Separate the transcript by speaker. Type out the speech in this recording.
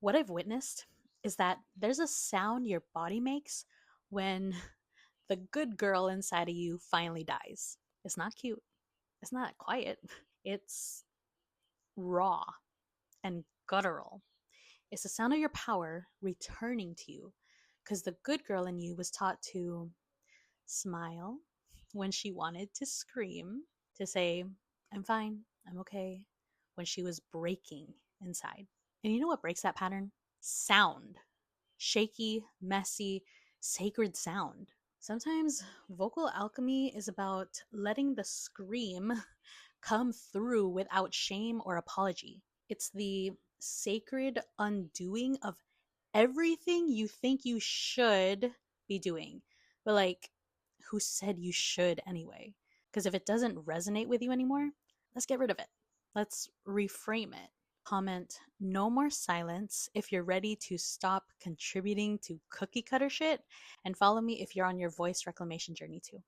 Speaker 1: What I've witnessed is that there's a sound your body makes when the good girl inside of you finally dies. It's not cute. It's not quiet. It's raw and guttural. It's the sound of your power returning to you because the good girl in you was taught to smile when she wanted to scream, to say, I'm fine, I'm okay, when she was breaking inside. And you know what breaks that pattern? Sound. Shaky, messy, sacred sound. Sometimes vocal alchemy is about letting the scream come through without shame or apology. It's the sacred undoing of everything you think you should be doing. But, like, who said you should anyway? Because if it doesn't resonate with you anymore, let's get rid of it. Let's reframe it. Comment no more silence if you're ready to stop contributing to cookie cutter shit, and follow me if you're on your voice reclamation journey too.